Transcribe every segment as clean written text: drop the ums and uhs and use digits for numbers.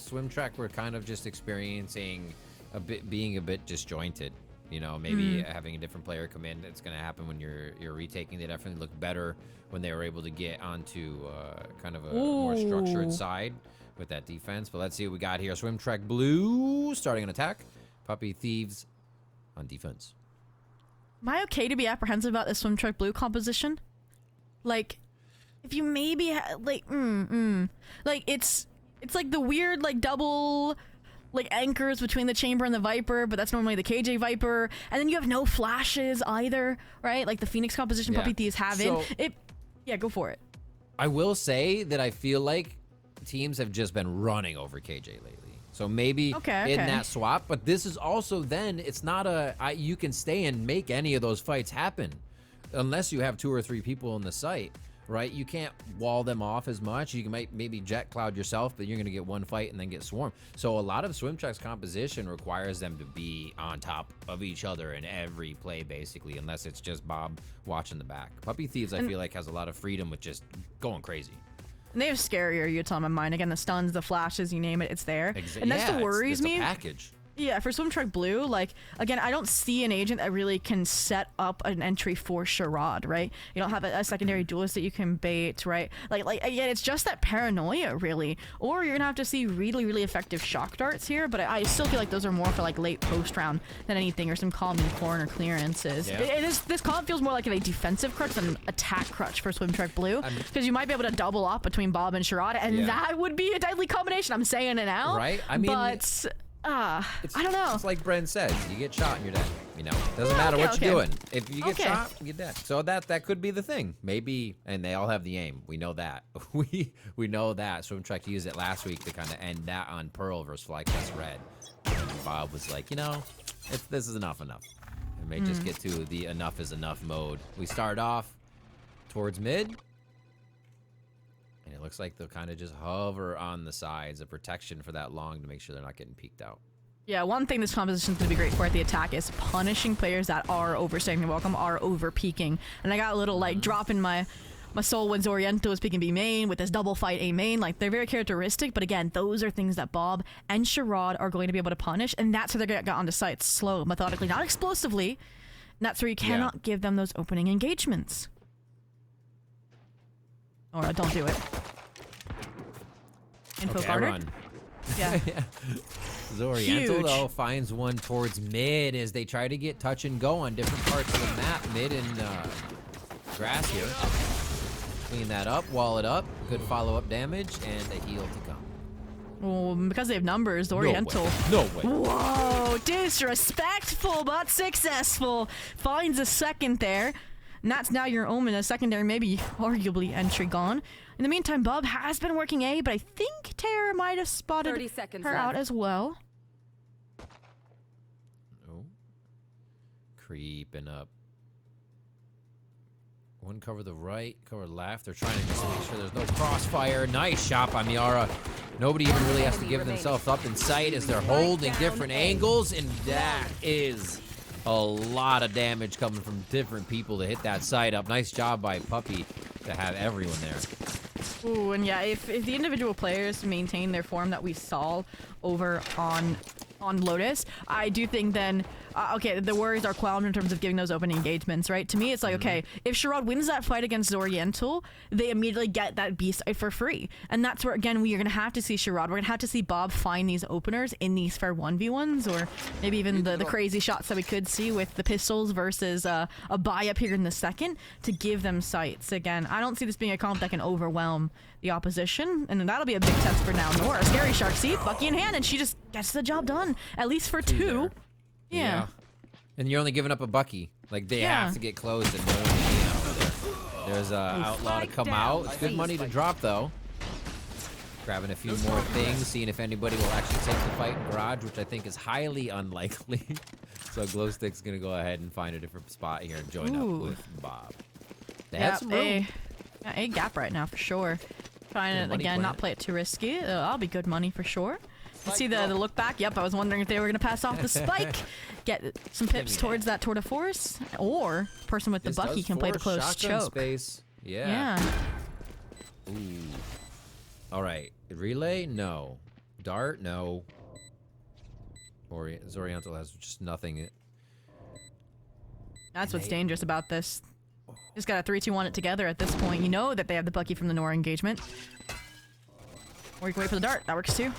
Swim Track were kind of just experiencing being a bit disjointed. You know, maybe having a different player come in. It's going to happen when you're retaking. They definitely look better when they were able to get onto kind of a more structured side with that defense. But let's see what we got here. Swim Track Blue starting an attack. Puppy Thieves on defense. Am I okay to be apprehensive about this Swim Track Blue composition? Like, if you maybe like it's like the weird like double like anchors between the Chamber and the Viper, but that's normally the KJ Viper, and then you have no flashes either, right? Like the Phoenix composition Puppy Thieves have yeah, go for it. I will say that I feel like teams have just been running over KJ lately. So maybe in that swap, but this is also then, it's not you can stay and make any of those fights happen unless you have 2 or 3 people in the site. Right, you can't wall them off as much. You can maybe jet cloud yourself, but you're gonna get one fight and then get swarmed. So a lot of Swim Track's composition requires them to be on top of each other in every play, basically, unless it's just Bob watching the back. Puppy Thieves, I feel like, has a lot of freedom with just going crazy. And they have scarier Utah in my mind. Again, the stuns, the flashes, you name it, it's there. And that's what worries me. It's a package. Yeah, for Swim Track Blue, like, again, I don't see an agent that really can set up an entry for Sherrod, right? You don't have a secondary duelist that you can bait, right? Like again, it's just that paranoia, really. Or you're gonna have to see really, really effective shock darts here, but I still feel like those are more for, like, late post round than anything, or some calming corner clearances. Yeah. This call feels more like a defensive crutch than an attack crutch for Swim Track Blue, because you might be able to double up between Bob and Sherrod, and that would be a deadly combination. I'm saying it now. Right? I mean... But... I don't know. It's like Bren says, you get shot and you're dead. You know, doesn't matter what you're doing. If you get shot, you're dead. So that could be the thing. Maybe, and they all have the aim. We know that. we know that. Swim Track used it last week to kind of end that on Pearl versus Flycast Red. And Bob was like, you know, this is enough. It may just get to the enough is enough mode. We start off towards mid. And it looks like they'll kind of just hover on the sides of protection for that long to make sure they're not getting peeked out. Yeah, one thing this composition is going to be great for at the attack is punishing players that are overstaying the welcome, are over peeking. And I got a little like drop in my soul when Zoriento is peeking B main with this double fight A main. Like, they're very characteristic, but again, those are things that Bob and Sherrod are going to be able to punish, and that's how they're going to get onto sites slow, methodically, not explosively. And that's where you cannot give them those opening engagements. Or don't do it. Info guarded. Yeah. Zoriento, though, finds one towards mid as they try to get touch and go on different parts of the map. Mid and grass here. Clean that up, wall it up. Good follow-up damage, and a heal to come. Well, because they have numbers, Oriental. No way. Whoa, disrespectful but successful. Finds a second there. And that's now your Omen, a secondary, maybe arguably entry gone. In the meantime, Bob has been working A, but I think Terra might have spotted her out as well. Oh. Creeping up. One cover the right, cover left. They're trying to just make sure there's no crossfire. Nice shot by Miara. Nobody even really has to give themselves up in sight as they're holding different angles, and that is a lot of damage coming from different people to hit that side up. Nice job by Puppy to have everyone there. Ooh, and yeah, if the individual players maintain their form that we saw over on Lotus, I do think then, okay, the worries are quelled in terms of giving those open engagements, right? To me, it's like, okay, if Sherrod wins that fight against Zoriental, they immediately get that B side for free. And that's where, again, we are going to have to see Sherrod. We're going to have to see Bob find these openers in these fair 1v1s, or maybe even the crazy shots that we could see with the pistols versus a buy up here in the second to give them sights. Again, I don't see this being a comp that can overwhelm the opposition, and that'll be a big test for now. Nora, Scary Shark, see, Bucky in hand, and she just gets the job done, at least for two. Yeah. And you're only giving up a Bucky. Like, they have to get close and no one, there's a outlaw to come out. It's good money to drop, though. Grabbing a few more things, seeing if anybody will actually take the fight in Garage, which I think is highly unlikely. So Glowstick's gonna go ahead and find a different spot here and join up with Bob. They have some room. A gap right now for sure. Trying to, again, not play it too risky. That'll be good money for sure. You see the look back? Yep, I was wondering if they were going to pass off the spike. Get some pips towards that tour de force. Or person with the Bucky can play the close choke. Space. Yeah. Ooh. All right. Relay? No. dart? No. Zoriental has just nothing. That's what's dangerous about this. Just gotta 3-2-1 it together at this point. You know that they have the Bucky from the Nora engagement. Or you can wait for the dart. That works too.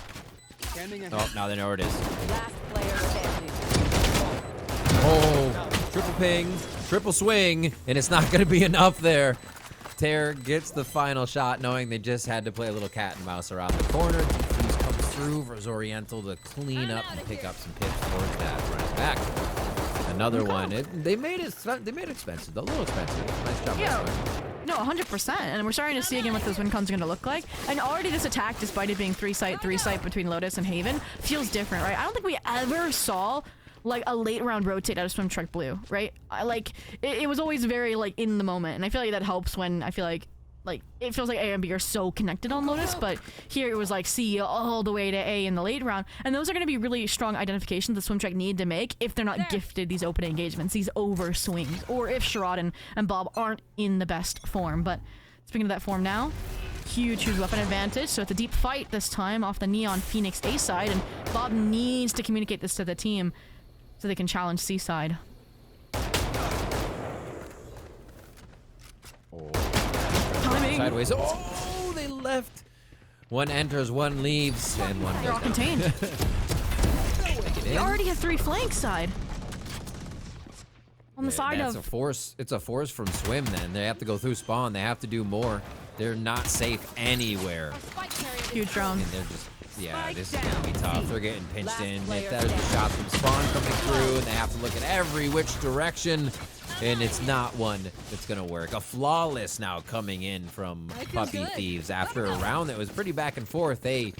Oh, now they know where it is. Last player standing. Oh, triple ping, triple swing, and it's not going to be enough there. Terror gets the final shot, knowing they just had to play a little cat and mouse around the corner. Thieves comes through for Zoriental to clean up and pick up some pips towards that. Runs back. Another one. They made it expensive, though. A little expensive. Nice job. Yeah. No, 100%. And we're starting to see again what those win cons are going to look like. And already this attack, despite it being 3-site between Lotus and Haven, feels different, right? I don't think we ever saw like a late round rotate out of Swim Truck Blue, right? It was always very like in the moment. And I feel like that helps when I feel like it feels like A and B are so connected on Lotus, but here it was like C all the way to A in the late round, and those are going to be really strong identifications the Swim Track need to make if they're not gifted these open engagements, these over swings, or if Sherrod and Bob aren't in the best form. But speaking of that form now, huge weapon advantage, so it's a deep fight this time off the Neon Phoenix A side, and Bob needs to communicate this to the team so they can challenge C side. Sideways. Oh, they left. One enters, one leaves, and one They're all contained. They already have 3 flank side. On the side of... It's a force from Swim then. They have to go through spawn. They have to do more. They're not safe anywhere. Huge drone. And they're just... Yeah, this is going to be tough. They're getting pinched in. If there's the shots from spawn coming through, and they have to look at every which direction. And it's not one that's going to work. A flawless now coming in from Puppy Thieves. After a round that was pretty back and forth, they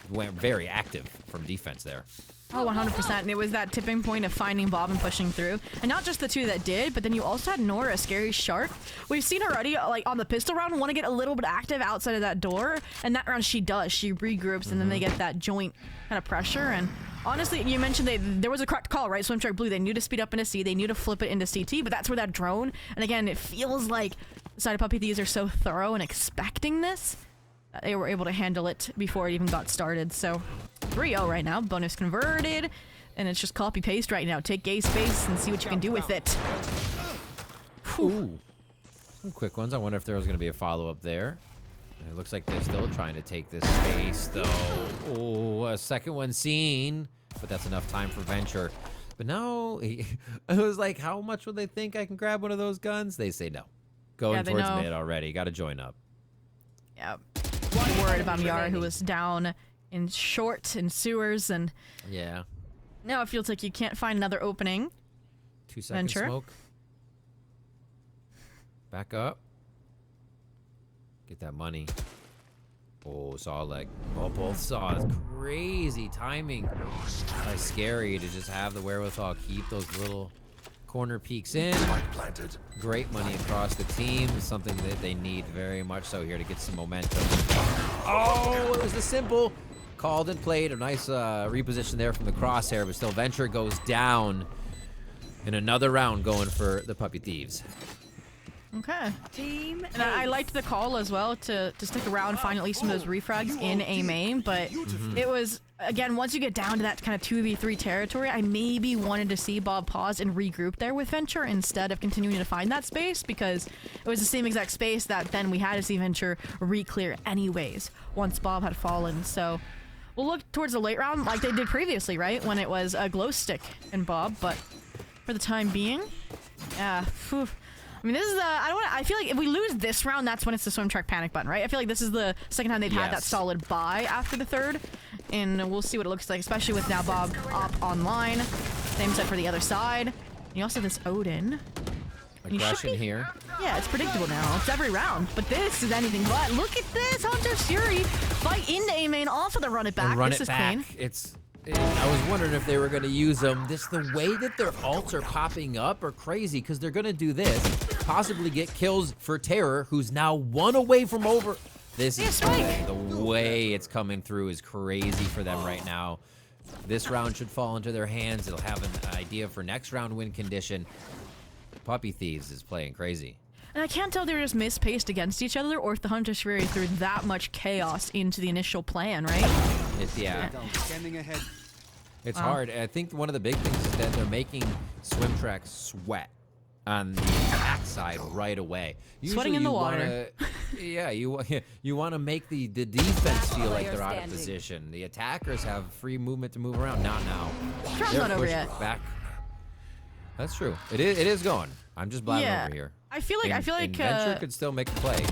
went very active from defense there. Oh, 100%. And it was that tipping point of finding Bob and pushing through. And not just the two that did, but then you also had Nora, a scary shark. We've seen her already, like, on the pistol round, want to get a little bit active outside of that door. And that round she does. She regroups, and then they get that joint kind of pressure. And honestly, you mentioned there was a correct call, right? Swim Truck Blue, they knew to speed up into C, they knew to flip it into CT, but that's where that drone, and again, it feels like the side of Puppy Thieves are so thorough and expecting this, they were able to handle it before it even got started. So 3-0 right now, bonus converted, and it's just copy paste right now. Take A space and see what you can do with it. Ooh. Some quick ones. I wonder if there was going to be a follow-up there. It looks like they're still trying to take this space, though. Oh, a second one seen. But that's enough time for Venture. But no, I was like, how much would they think I can grab one of those guns? They say no. Going towards mid already. Got to join up. Yep. Worried about Miara, who was down in short in sewers, and yeah. Now it feels like you can't find another opening. 2-second smoke. Back up. Get that money. Oh, saw leg. Oh, both saws. Crazy timing by Scary to just have the wherewithal keep those little corner peeks in. Great money across the team. Something that they need very much so here to get some momentum. Oh, it was the simple. Called and played. A nice reposition there from the crosshair, but still Venture goes down. In another round going for the Puppy Thieves. Okay. And I liked the call as well to stick around, find at least some of those refrags in a main, but it was, again, once you get down to that kind of 2v3 territory, I maybe wanted to see Bob pause and regroup there with Venture instead of continuing to find that space, because it was the same exact space that then we had to see Venture re-clear anyways once Bob had fallen. So we'll look towards the late round like they did previously, right? When it was a glow stick and Bob, but for the time being, yeah, phew. I mean, this is I feel like if we lose this round, that's when it's the Swim Track panic button, right? I feel like this is the second time they've had that solid buy after the third, and we'll see what it looks like, especially with now Bob up online. Same set for the other side. You also have this Odin. Aggression here. Yeah, it's predictable now. It's every round, but this is anything but. Look at this, Hunter's Fury fight into A main, also to run it back. This is clean. I was wondering if they were going to use them. The way that their ults are popping up are crazy, because they're going to do this, possibly get kills for Terror, who's now one away from over. This is the way it's coming through is crazy for them right now. This round should fall into their hands. It'll have an idea for next round win condition. Puppy Thieves is playing crazy. And I can't tell if they're just mispaced against each other or if the Hunter's Fury threw that much chaos into the initial plan, right? Yeah. Scanning ahead. It's hard. I think one of the big things is that they're making swim tracks sweat on the attack side right away. Sweating in the water. Yeah, you want to make the defense feel like they're out of position. The attackers have free movement to move around. Not now. Round's not over yet. Back. That's true. It is going. I'm just blabbing over here. I feel like Venture could still make a play.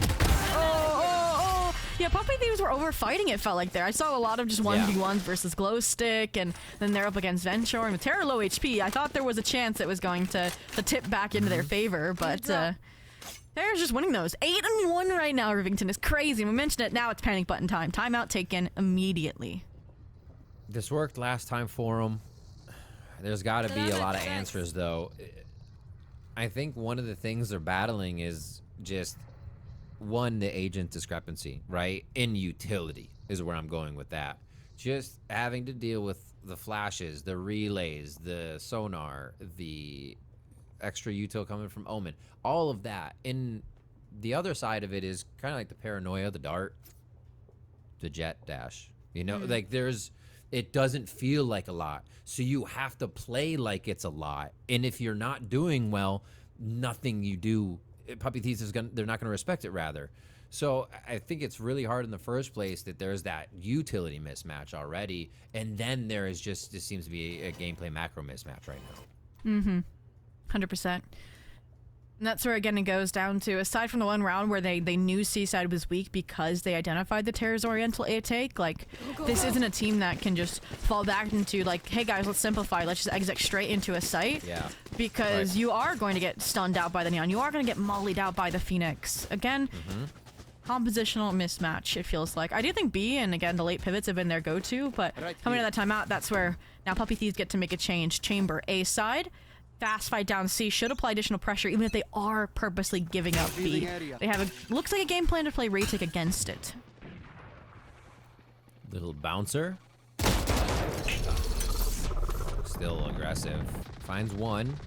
Yeah, Puppy Thieves were over fighting, it felt like there. I saw a lot of just 1v1s versus Glow Stick, and then they're up against Venture. And with Terra low HP, I thought there was a chance it was going to tip back into their favor, but they're just winning those. 8-1 right now, Rivington is crazy. We mentioned it, now it's panic button time. Timeout taken immediately. This worked last time for them. There's got to be a lot of answers, though. I think one of the things they're battling is just... one, the agent discrepancy, right? In utility is where I'm going with that. Just having to deal with the flashes, the relays, the sonar, the extra util coming from Omen, all of that. And the other side of it is kind of like the paranoia, the dart, the jet dash. You know, like it doesn't feel like a lot. So you have to play like it's a lot. And if you're not doing well, nothing you do, Puppy Thieves they're not going to respect it, rather. So I think it's really hard in the first place that there's that utility mismatch already, and then there is just seems to be a gameplay macro mismatch right now. 100%. And that's where, again, it goes down to, aside from the one round where they knew Seaside was weak because they identified the Terra's Oriental A take, like, this isn't a team that can just fall back into, like, hey, guys, let's simplify. Let's just exit straight into a site. Yeah. Because you are going to get stunned out by the Neon. You are going to get mollied out by the Phoenix. Again, compositional mismatch, it feels like. I do think B, and again, the late pivots have been their go-to, but coming to that timeout, that's where now Puppy Thieves get to make a change. Chamber A side. Fast fight down C should apply additional pressure, even if they are purposely giving up B. They have looks like a game plan to play Raidiant against it. Little bouncer. Still aggressive. Finds one.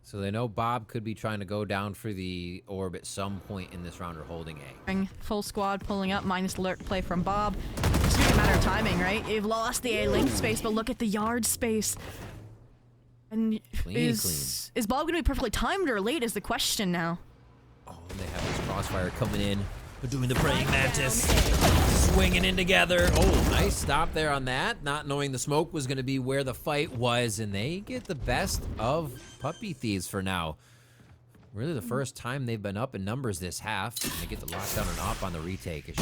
So they know Bob could be trying to go down for the orb at some point in this round or holding A. Full squad pulling up, minus lurk play from Bob. It's just a matter of timing, right? You've lost the A link space, but look at the yard space. And is Bob going to be perfectly timed or late is the question now. Oh, and they have this crossfire coming in. They're doing the praying mantis. Swinging in together. Oh, nice stop there on that. Not knowing the smoke was going to be where the fight was. And they get the best of Puppy Thieves for now. Really the first time they've been up in numbers this half. And they get the lockdown and op on the retake.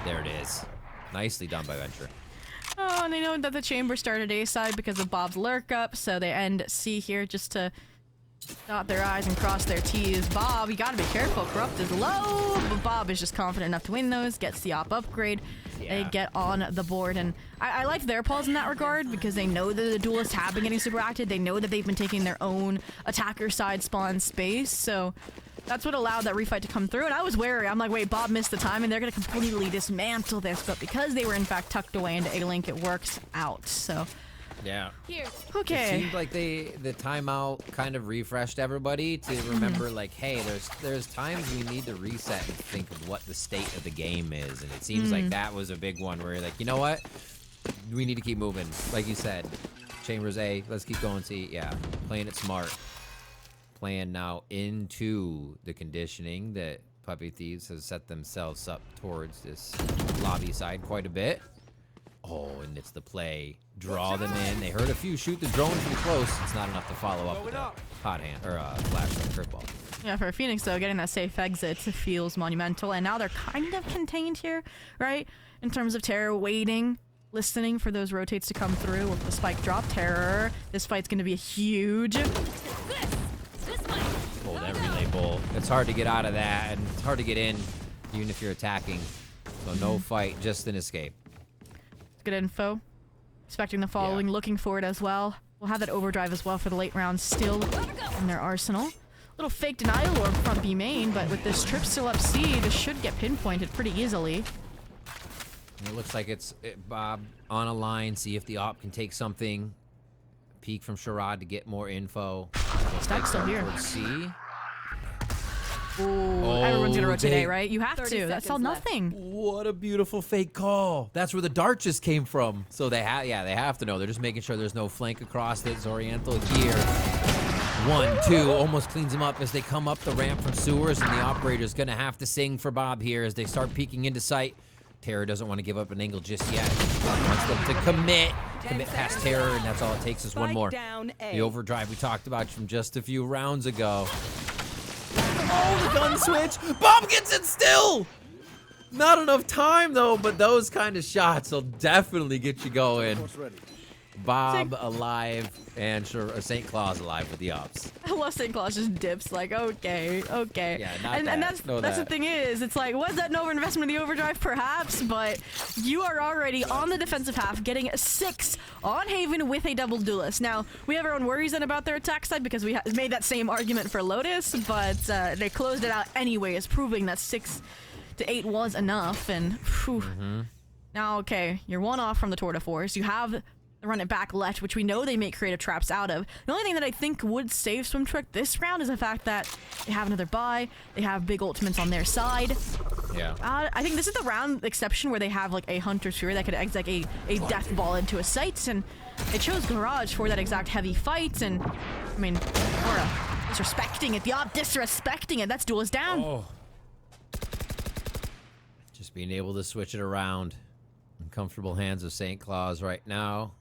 There it is. Nicely done by Venture. Oh, and they know that the chamber started A side because of Bob's lurk up, so they end C here just to dot their I's and cross their T's. Bob, you gotta be careful. Corrupt is low, but Bob is just confident enough to win those, gets the op upgrade. They get on the board, and I like their pause in that regard because they know that the duelists have been getting super active. They know that they've been taking their own attacker side spawn space, so that's what allowed that refight to come through. And I was wary. I'm like, wait, Bob missed the time, and they're going to completely dismantle this. But because they were, in fact, tucked away into A-Link, it works out. So, yeah. Okay. It seemed like the timeout kind of refreshed everybody to remember, like, hey, there's times we need to reset and think of what the state of the game is. And it seems like that was a big one where you're like, you know what? We need to keep moving. Like you said, Chambers A, let's keep going C. Yeah, playing it smart. Playing now into the conditioning that Puppy Thieves has set themselves up towards this lobby side quite a bit. Oh, and it's the play. Draw them in. They heard a few shoot the drone from close. It's not enough to follow up with a hot hand or a flash or a curveball. Yeah, for Phoenix, though, getting that safe exit feels monumental. And now they're kind of contained here, right? In terms of Terror waiting, listening for those rotates to come through with the spike drop. Terror. This fight's going to be huge. Pull that relay bull. It's hard to get out of that, and it's hard to get in, even if you're attacking. So no fight, just an escape. Good info. Expecting the following, looking for it as well. We'll have that overdrive as well for the late round still in their arsenal. Little fake denial orb from B main, but with this trip still up C, this should get pinpointed pretty easily. And it looks like it's Bob on a line, see if the op can take something. Peek from Sherrod to get more info. Stack's still here. C. Ooh, everyone's gonna rotate A, right? You have 30 to. That's all seconds left. nothing. What a beautiful fake call. That's where the dart just came from. So they have to know. They're just making sure there's no flank across it. Zoriental here. 1, 2, almost cleans him up as they come up the ramp from sewers, and the operator's gonna have to sing for Bob here as they start peeking into sight. Terror doesn't want to give up an angle just yet. Wants them to commit past Terror, and that's all it takes is one more. The overdrive we talked about from just a few rounds ago. Oh, the gun switch! Bob gets it still! Not enough time, though, but those kind of shots will definitely get you going. Bob alive, and St. Claus alive with the ops. I love St. Claus just dips like, okay. Yeah, and that's the thing is, it's like, was that an overinvestment in the overdrive? Perhaps, but you are already on the defensive half, getting 6 on Haven with a double duelist. Now, we have our own worries then about their attack side because we made that same argument for Lotus, but they closed it out anyways, proving that 6 to 8 was enough, and whew. Now, okay, you're one off from the tour de force. You have the run it back left, which we know they make creative traps out of. The only thing that I think would save Swim Trick this round is the fact that they have another buy, they have big ultimates on their side. Yeah. I think this is the round exception where they have like a Hunter's Fury that could exec a death ball into a sight, and they chose Garage for that exact heavy fight, and I mean, Aura disrespecting it, the op disrespecting it, that's duelist down. Oh. Just being able to switch it around. In comfortable hands of St. Claus right now.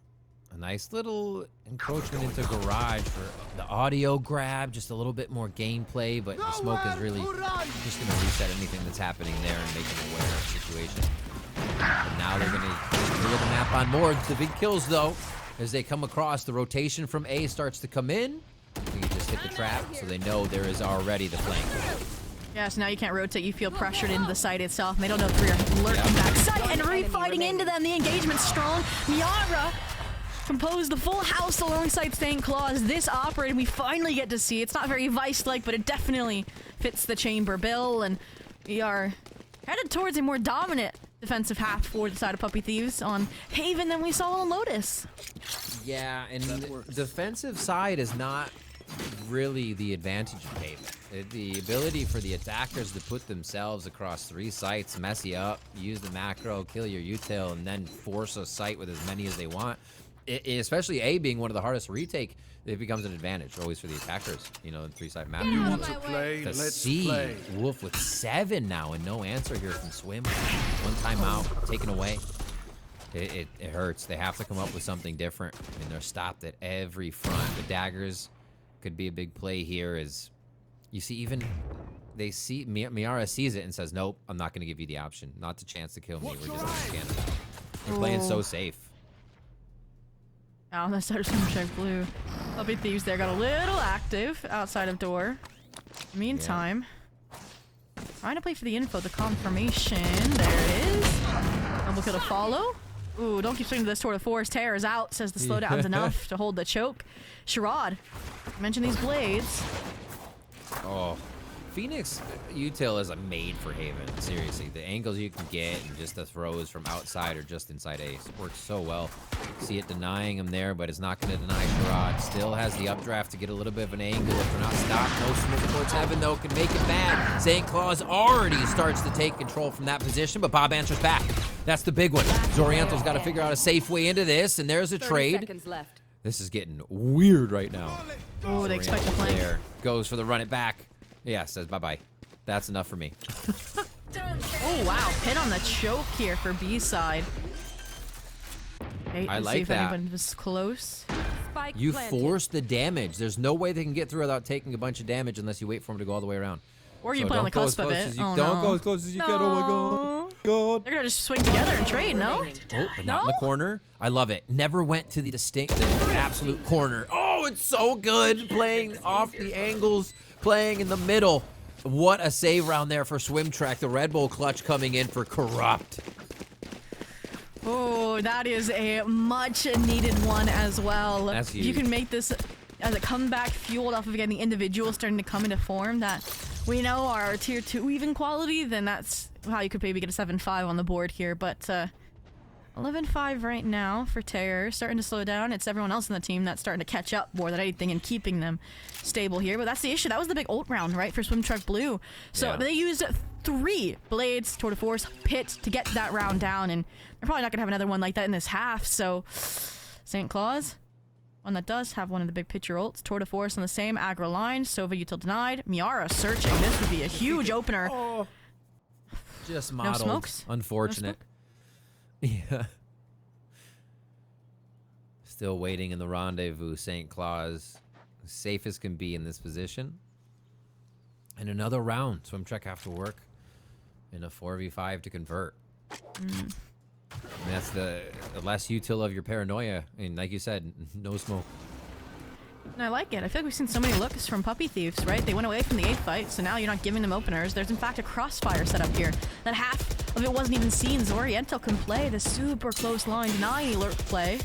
A nice little encroachment into Garage for the audio grab, just a little bit more gameplay, but the smoke is really just going to reset anything that's happening there and make them aware of the situation. But now they're going to clear the map on more. The big kills, though, as they come across. The rotation from A starts to come in. You just hit the trap, so they know there is already the flank. Yeah, so now you can't rotate, you feel pressured into the site itself, and they don't know if we're lurking back site and re-fighting into them. The engagement's strong. Miara composed the full house alongside St. Claus. This operator we finally get to see. It's not very Vice-like, but it definitely fits the chamber bill, and we are headed towards a more dominant defensive half for the side of Puppy Thieves on Haven than we saw on Lotus. Yeah, and defensive side is not really the advantage of Haven. The ability for the attackers to put themselves across 3 sites, mess you up, use the macro, kill your util, and then force a site with as many as they want. Especially A being one of the hardest to retake, it becomes an advantage always for the attackers. You know, in 3-site map. You want to play? Let's play. WOOF with 7 now, and no answer here from Swim. 1 timeout taken away. It hurts. They have to come up with something different, and they're stopped at every front. The daggers could be a big play here. As you see, even they see Miara sees it and says, "Nope, I'm not going to give you the option. Not the chance to kill me. We're just going to scan it out." They're playing so safe. Oh, that started from check blue. Puppy Thieves there got a little active outside of door. Meantime, trying to play for the info, the confirmation. There it is. Double kill to follow. Ooh, don't keep swinging to this tour de force. Terror is out, says the slowdown's enough to hold the choke. Sherrod, mention these blades. Oh, Phoenix util is made for Haven. Seriously, the angles you can get and just the throws from outside or just inside ace works so well. See it denying him there, but it's not going to deny Sherrod. Still has the updraft to get a little bit of an angle. If they're not stopped, no smoke towards Heaven, though, can make it bad. St. Claus already starts to take control from that position, but Bob answers back. That's the big one. Zoriental's got to figure out a safe way into this, and there's a trade. This is getting weird right now. Oh, they expect a flank. There goes for the run it back. Yeah, says bye-bye. That's enough for me. Oh, wow. Pin on the choke here for B-side. I like if that. anyone was close. You force the damage. There's no way they can get through without taking a bunch of damage unless you wait for them to go all the way around. Or you play on the cusp of it. Don't go as close as you can. Oh my god. They're gonna just swing together and trade, no? Oh, but not in the corner. I love it. Never went to the absolute corner. Oh, it's so good playing off the angles, playing in the middle. What a save round there for Swim Track. The Red Bull clutch coming in for Corrupt. Oh, that is a much needed one as well. That's huge. You can make this as a comeback fueled off of, again, the individuals starting to come into form that we know are tier 2 even quality, then that's how you could maybe get a 7-5 on the board here. But 11-5 right now for Terror. Starting to slow down. It's everyone else in the team that's starting to catch up more than anything and keeping them stable here. But that's the issue. That was the big ult round, right, for Swim Truck Blue. So they used 3 Blades, Tour de Force, Pit to get that round down. And they're probably not going to have another one like that in this half. So St. Claus, one that does have one of the big pitcher ults. Tour de Force on the same aggro line. Sova util denied. Miara searching. This would be a huge opener. Oh. Just modeled. No smokes? Unfortunate. No Yeah. Still waiting in the rendezvous. St. Claus, safe as can be in this position. And another round. Swim Trek have to work in a 4v5 to convert. And that's the less util of your paranoia. And like you said, no smoke. And I like it. I feel like we've seen so many looks from Puppy Thieves, right? They went away from the 8th fight, so now you're not giving them openers. There's in fact a crossfire set up here. That half of it wasn't even seen. Zoriental can play the super close line, denying alert play.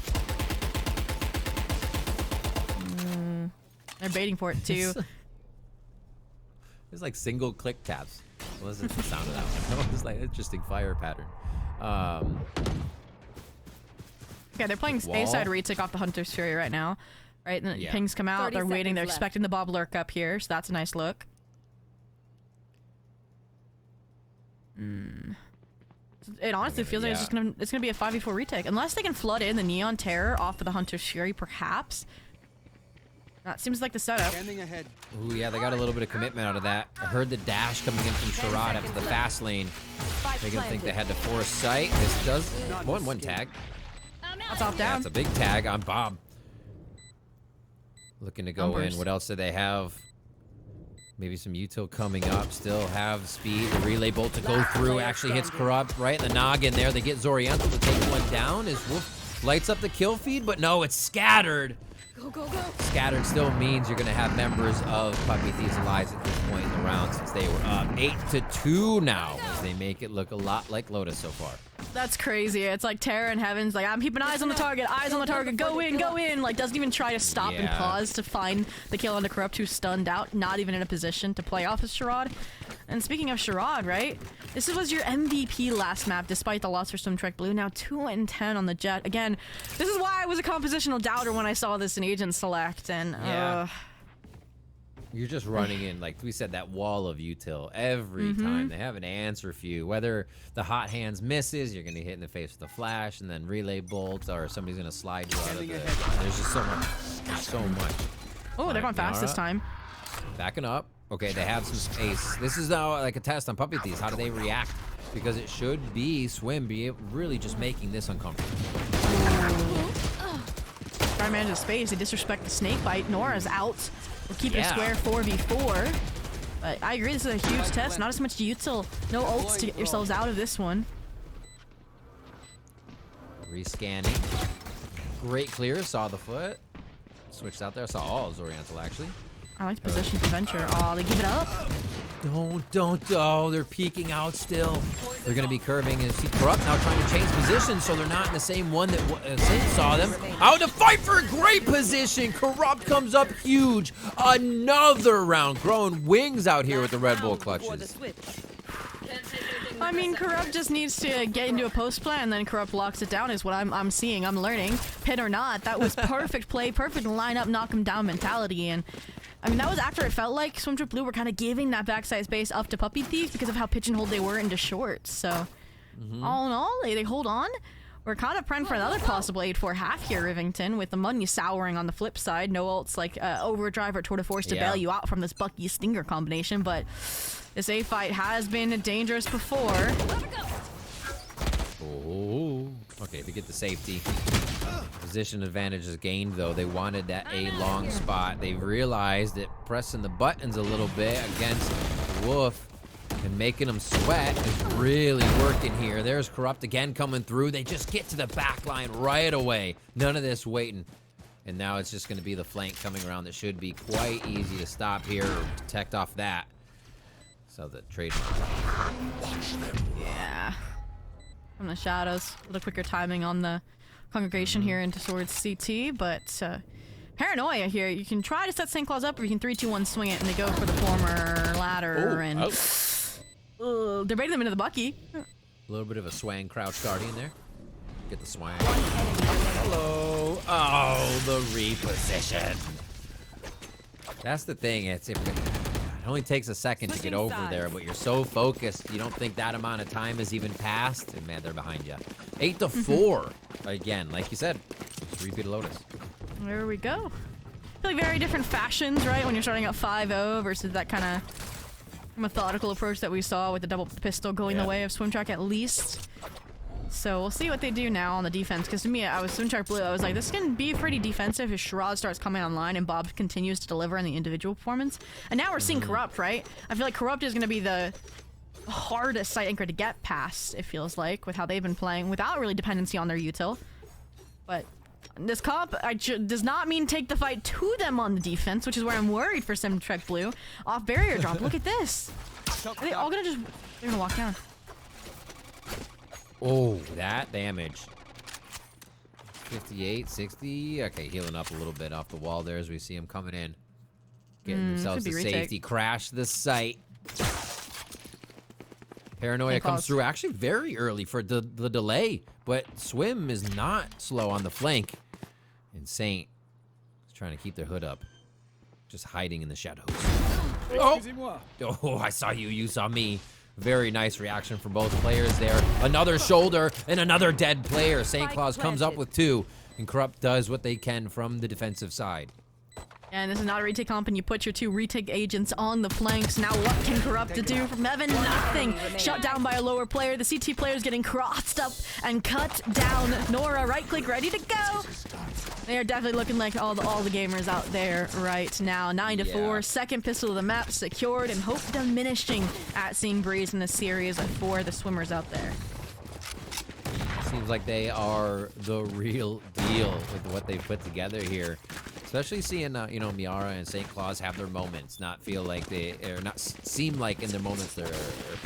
They're baiting for it too. It's like single click taps. What was the sound of that one? It was like an interesting fire pattern. Okay, they're playing A-side retake off the Hunter's Fury right now. Right, and the pings come out, they're waiting, they're expecting the Bob lurk up here, so that's a nice look. It honestly feels like it's gonna be a 5v4 retake. Unless they can flood in the Neon Terror off of the Hunter's Fury, perhaps. That seems like the setup. Ooh, yeah, they got a little bit of commitment out of that. I heard the dash coming in from Sherrod after the fast lane. They're gonna think they had to force sight. This does one tag. That's off down. That's a big tag on Bob. Looking to go in. What else do they have? Maybe some util coming up. Still have speed. The relay bolt to go through. Actually hits Corrupt right in the noggin there. They get Zoriental to take one down as Wolf lights up the kill feed, but no, it's scattered. Go. Scattered still means you're going to have members of Puppy Thieves alive at this point in the round since they were up 8-2 now as they make it look a lot like Lotus so far. That's crazy. It's like Terror and Heaven's like, I'm keeping eyes on the target, go in. Like, doesn't even try to stop and pause to find the kill on the Corrupt who's stunned out, not even in a position to play off his Sherrod. And speaking of Sherrod, right? This was your MVP last map, despite the loss for Swim Trek Blue. Now 2-10 on the Jet. Again, this is why I was a compositional doubter when I saw this in Agent Select, and you're just running in, like we said, that wall of util every time. They have an answer for you. Whether the hot hands misses, you're going to hit in the face with a flash, and then relay bolt, or somebody's going to slide you out of the... There's just so much. There's so much. Oh, they're going fast this time. Backing up. Okay, they have some space. This is now like a test on Puppy Thieves. How do they react? Because it should be Swim really just making this uncomfortable. Try to manage the space. They disrespect the snake bite. Nora's out. We'll keep it square 4v4. But I agree, this is a huge test. Not as much util. No ults to get yourselves out of this one. Rescanning. Great clear. Saw the foot. Switched out there. Saw all Zoriental actually. I like the position for Venture. Oh, they give it up. Don't. Oh, they're peeking out still. They're going to be curving. And see Corrupt now trying to change position so they're not in the same one that Sid saw them. Out to fight for a great position. Corrupt comes up huge. Another round. Growing wings out here with the Red Bull clutches. I mean, Corrupt just needs to get into a post plan, and then Corrupt locks it down is what I'm seeing. I'm learning. Pit or not, that was perfect play, perfect lineup, knock him down mentality. And I mean, that was after it felt like Swim Trek Blue were kind of giving that backside space up to Puppy Thieves because of how pigeonholed they were into shorts. So all in all, they hold on. We're kind of praying for another possible 8-4 half here, Rivington, with the money souring on the flip side. No ults like Overdrive or Tour de Force to bail you out from this Bucky Stinger combination, but this A fight has been dangerous before. Oh, okay, to get the safety. Position advantage is gained, though. They wanted that A long spot. They realized that pressing the buttons a little bit against WOOF and making them sweat is really working here. There's Corrupt again coming through. They just get to the back line right away. None of this waiting. And now it's just going to be the flank coming around that should be quite easy to stop here or detect off that. So the trade. Yeah. From the shadows. A little quicker timing on the congregation here into towards CT, but paranoia here. You can try to set St. Claus up, or you can 3-2-1 swing it, and they go for the former ladder. They're baiting them into the Bucky. A little bit of a swang crouch guardian there. Get the swang. Hello. Oh, the reposition. That's the thing. It only takes a second to get over there, but you're so focused, you don't think that amount of time has even passed. And man, they're behind you. 8-4. Again, like you said, just repeat Lotus. There we go. I feel like very different fashions, right? When you're starting at 5-0 versus that kind of methodical approach that we saw with the double pistol going the way of Swim Track at least. So we'll see what they do now on the defense, because to me, I was Swim Track Blue. I was like, this can be pretty defensive if Sherrod starts coming online and Bob continues to deliver in the individual performance. And now we're seeing Corrupt, right? I feel like Corrupt is going to be the hardest site anchor to get past, it feels like, with how they've been playing without really dependency on their util. But this comp does not mean take the fight to them on the defense, which is where I'm worried for Swim Track Blue. Off barrier drop, look at this. Are they all going to just... They're going to walk down. Oh, that damage. 58, 60. Okay, healing up a little bit off the wall there as we see him coming in. Getting themselves to safety. Crash the site. Paranoia comes through actually very early for the delay, but Swim is not slow on the flank. And Saint is trying to keep their hood up. Just hiding in the shadows. Oh, I saw you. You saw me. Very nice reaction from both players there. Another shoulder and another dead player. St. Claus comes up with 2, and Corrupt does what they can from the defensive side. And this is not a retake comp, and you put your 2 retake agents on the flanks. Now what can Corrupt do from Evan? Nothing. Shut down by a lower player. The CT player is getting crossed up and cut down. Nora, right click, ready to go. They are definitely looking like all the gamers out there right now. 9-4, second pistol of the map secured, and hope diminishing at seeing Breeze in the series for the swimmers out there. Seems like they are the real deal with what they've put together here. Especially seeing, Miara and St. Claus have their moments, not feel like they, or not seem like in their moments they're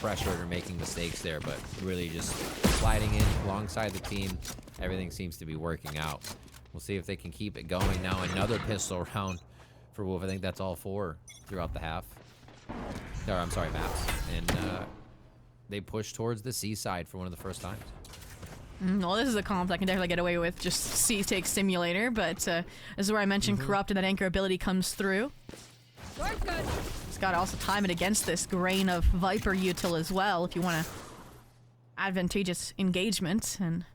pressured or making mistakes there, but really just sliding in alongside the team. Everything seems to be working out. We'll see if they can keep it going. Now another pistol round for WOOF. I think that's all 4 throughout the half. Or, I'm sorry, maps. And they push towards the seaside for one of the first times. Well, this is a comp that can definitely get away with just C-Take Simulator, but this is where I mentioned Corrupt and that anchor ability comes through. Just gotta also time it against this grain of Viper util as well if you want a advantageous engagement. And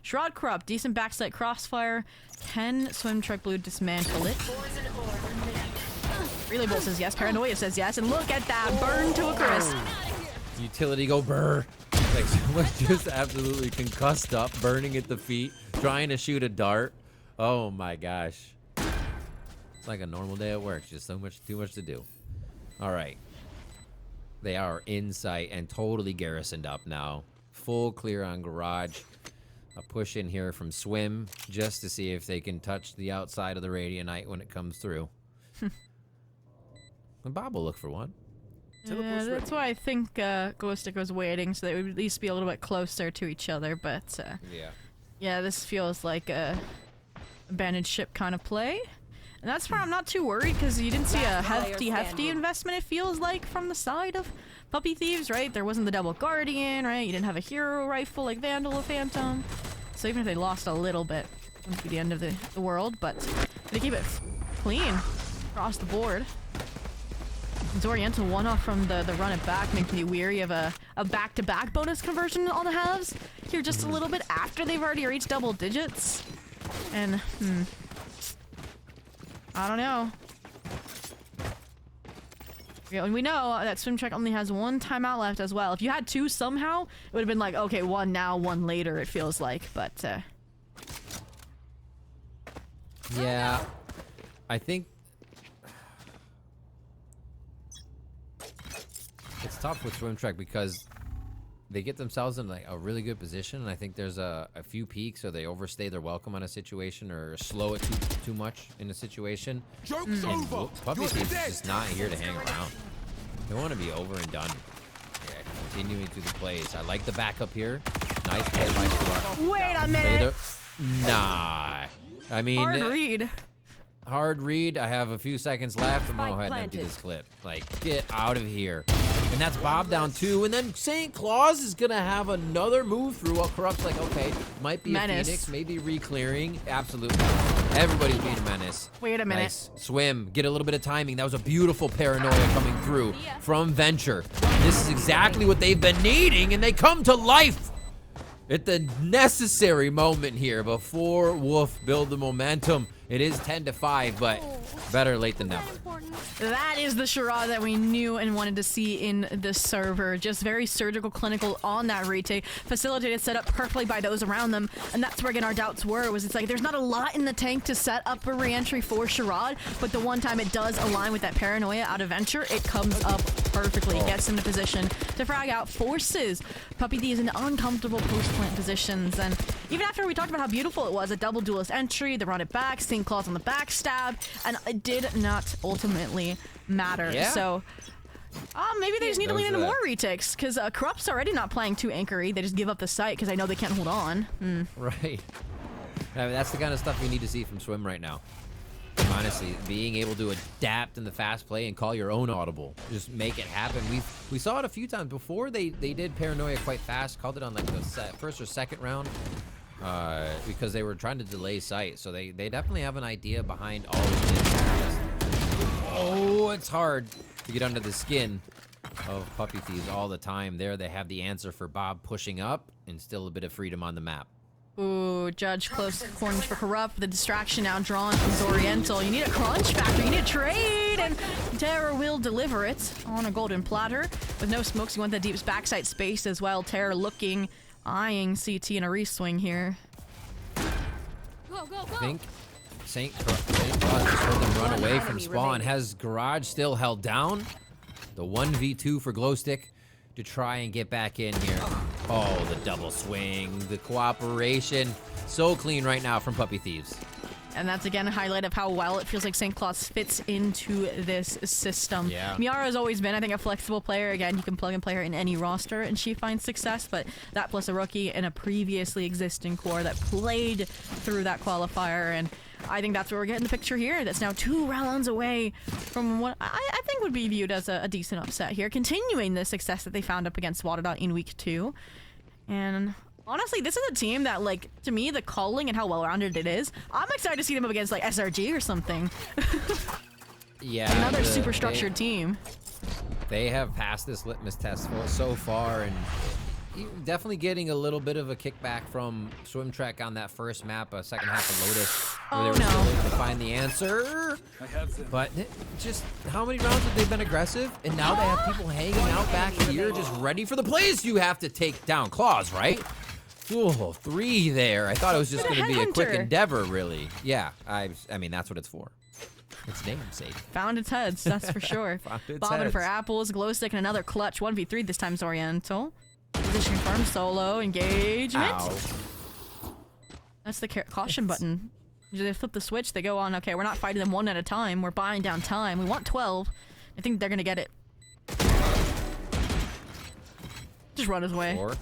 Sherrod Corrupt, decent backside crossfire. Can Swim Track Blue dismantle it? Relay Bolt says yes, Paranoia says yes, and look at that burn to a crisp. Utility go burr. Like someone just absolutely concussed up, burning at the feet, trying to shoot a dart. Oh my gosh. It's like a normal day at work, just too much to do. All right. They are in sight and totally garrisoned up now. Full clear on garage. A push in here from Swim just to see if they can touch the outside of the Radiant when it comes through. And Bob will look for one. Yeah, that's why I think Glowstick was waiting, so they would at least be a little bit closer to each other, but yeah, this feels like a abandoned ship kind of play. And that's why I'm not too worried, because you didn't see a hefty investment, it feels like, from the side of Puppy Thieves, right? There wasn't the double Guardian, right? You didn't have a hero rifle like Vandal or Phantom. So even if they lost a little bit, it wouldn't be the end of the world, but they keep it clean across the board. Zoriental one-off from the run it back makes me weary of a back-to-back bonus conversion on the halves here just a little bit after they've already reached double digits. And, I don't know. Yeah, and we know that Swim Track only has 1 timeout left as well. If you had 2 somehow, it would have been like, okay, 1 now, 1 later, it feels like, but, Yeah, I think it's tough with Swim Track because they get themselves in like a really good position, and I think there's a few peaks, or they overstay their welcome on a situation, or slow it too much in a situation. Joke's over. Puppy Thieves is just not here to hang around. They want to be over and done. Yeah, continuing through the plays. I like the backup here. Nice play by Sherrod. Wait a minute. Nah. I mean, hard read. hard read. I have a few seconds left. I'm going to go ahead and empty this clip. Like, get out of here. And that's Bob down 2. And then St. Claus is going to have another move through. While Corrupt's like, okay, might be Menace. a Phoenix, maybe re-clearing. Absolutely. Everybody's being a menace. Wait a minute. Nice. Swim. Get a little bit of timing. That was a beautiful paranoia coming through from Venture. This is exactly what they've been needing, and they come to life at the necessary moment here before WOOF build the momentum. It is 10-5, but better late than never. That is the charade that we knew and wanted to see in the server. Just very surgical, clinical on that retake. Facilitated, set up perfectly by those around them. And that's where, again, our doubts were. Was it's like there's not a lot in the tank to set up a re-entry for charade, but the one time it does align with that paranoia out of Venture, it comes up perfectly. Gets them in position to frag out, forces Puppy Thieves into uncomfortable post-plant positions. And even after we talked about how beautiful it was, a double duelist entry, they run it back, St. Claus on the backstab, and it did not ultimately matter. Yeah. So maybe they just need to lean into more retakes, because Corrupt's already not playing too anchory. They just give up the site because I know they can't hold on. Right. I mean, that's the kind of stuff we need to see from Swim right now. Honestly, being able to adapt in the fast play and call your own audible, just make it happen. We saw it a few times before. They did paranoia quite fast, called it on like the first or second round, because they were trying to delay sight. So they definitely have an idea behind all of this. Oh, it's hard to get under the skin of Puppy Thieves all the time. There they have the answer for Bob pushing up and still a bit of freedom on the map. Ooh, Judge close corners for Corrupt. The distraction now drawn from Zoriental. You need a crunch factor. You need a trade, and Terror will deliver it on a golden platter. With no smokes, you want the deepest backside space as well. Terror looking, eyeing CT in a re-swing here. I think St. Claus just heard them run away from spawn. Has Garage still held down? The 1v2 for Glowstick to try and get back in here. Oh, the double swing, the cooperation. So clean right now from Puppy Thieves. And that's, again, a highlight of how well it feels like St. Claus fits into this system. Yeah. Miara has always been, I think, a flexible player. Again, you can plug and play her in any roster, and she finds success. But that plus a rookie in a previously existing core that played through that qualifier. And I think that's where we're getting the picture here. That's now 2 rounds away from what I think would be viewed as a decent upset here. Continuing the success that they found up against Wadadaa in week 2. And honestly, this is a team that, like, to me, the calling and how well-rounded it is, I'm excited to see them up against, like, SRG or something. Yeah. Another super structured team. They have passed this litmus test so far, and definitely getting a little bit of a kickback from Swim Trek on that first map, second half of Lotus, where they were still able to find the answer. But just how many rounds have they been aggressive? And now they have people hanging out back here just ready for the plays you have to take down. Claws, right? Oh, 3 there. I thought it was just going to be a quick endeavor, really. Yeah, I mean, that's what it's for. Its namesake. Found its heads, that's for sure. Bobbing for apples, Glowstick, and another clutch. 1v3 this time, Zoriental. Position confirmed, solo, engagement. Ow. That's the caution button. They flip the switch, they go on, okay, we're not fighting them one at a time, we're buying down time. We want 12. I think they're gonna get it. Just run his way. 4.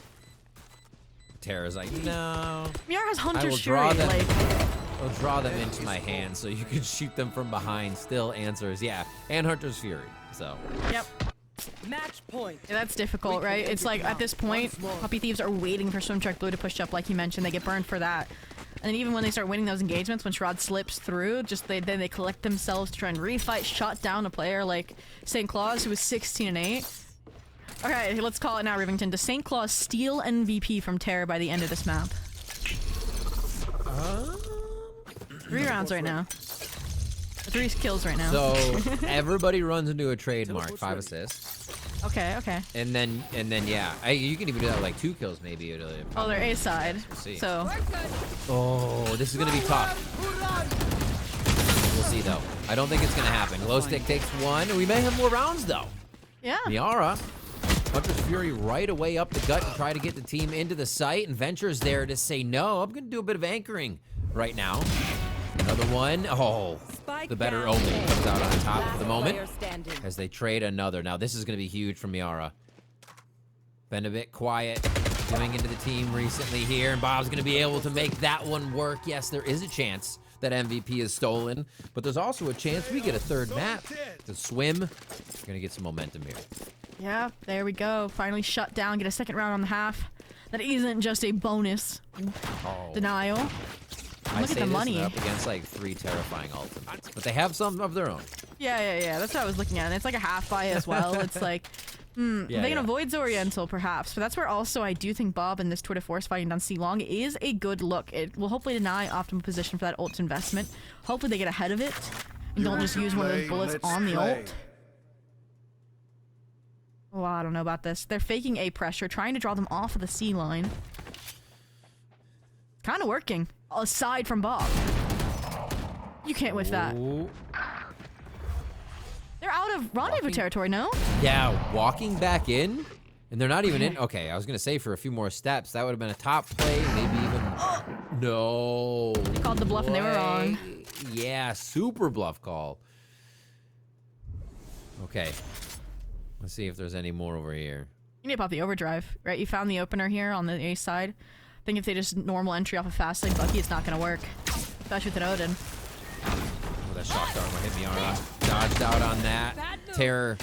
Terra's like, no. Miara has Hunter's Fury, like... I'll draw them into my hand so you can shoot them from behind. Still answers, yeah. And Hunter's Fury, so. Yep. Match point. Yeah, that's difficult, right? It's like, at this point, Puppy Thieves are waiting for Swim Trek Blue to push up, like you mentioned. They get burned for that. And then even when they start winning those engagements, when Sherrod slips through, then they collect themselves to try and refight, shot down a player like St. Claus, who was 16-8. Okay, let's call it now, Rivington. Does St. Claus steal MVP from Terror by the end of this map? 3 rounds right now. 3 kills right now. So everybody runs into a trademark, 5 assists. Okay, okay. And then yeah, you can even do that with like 2 kills maybe. Oh, they're A side. We'll see. So. Oh, this is gonna be tough. We'll see though. I don't think it's gonna happen. Glowstick takes 1. We may have more rounds though. Yeah. Miara. Hunter's Fury right away up the gut to try to get the team into the site, and Venture's there to say no. I'm gonna do a bit of anchoring right now. Another one. Oh, the better only comes out on top for the moment as they trade another. Now this is going to be huge for Miara. Been a bit quiet coming into the team recently here, and Bob's going to be able to make that one work. Yes, there is a chance that MVP is stolen, but there's also a chance we get a third map to swim. We're gonna get some momentum here. Yeah, there we go. Finally shut down, get a second round on the half. That isn't just a bonus. Denial. Look at the money. Up against like 3 terrifying ultimates, but they have some of their own. Yeah. That's what I was looking at. And it's like a half buy as well. It's like, they can avoid Zoriental perhaps, but that's where also I do think Bob and this Twitter Force fighting down C long is a good look. It will hopefully deny optimal position for that ult investment. Hopefully they get ahead of it and don't just use one of those bullets on the ult. Oh, I don't know about this. They're faking A pressure, trying to draw them off of the C line. Kind of working, aside from Bob. You can't whiff that. They're out of rendezvous territory, no? Yeah, walking back in, and they're not even in. Okay, I was gonna say for a few more steps, that would have been a top play, maybe even. No. They called the bluff and they were wrong. Yeah, super bluff call. Okay. Let's see if there's any more over here. You need to pop the overdrive, right? You found the opener here on the A side. I think if they just normal entry off a fast lane Bucky, it's not gonna work. Especially with an Odin. Oh, that shock dart hit me Yara. Dodged out on that. Terror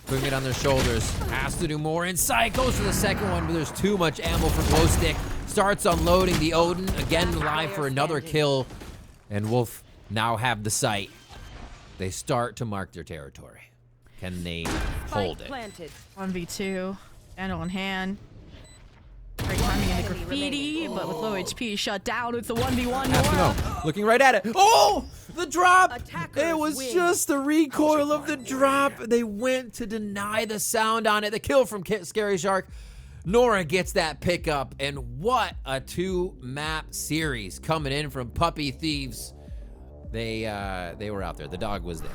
putting it on their shoulders. Has to do more. Inside goes for the second one, but there's too much ammo for Glow Stick. Starts unloading the Odin. Again, live for another kill. And Wolf now have the sight. They start to mark their territory. Can they hold it? 1v2. Candle in hand. Great timing in the graffiti, but with low HP shut down. It's the 1v1. No, looking right at it. Oh, the drop! It was just the recoil of the drop. They went to deny the sound on it. The kill from Scary Shark. Nora gets that pickup, and what a 2-map series coming in from Puppy Thieves. They were out there. The dog was there.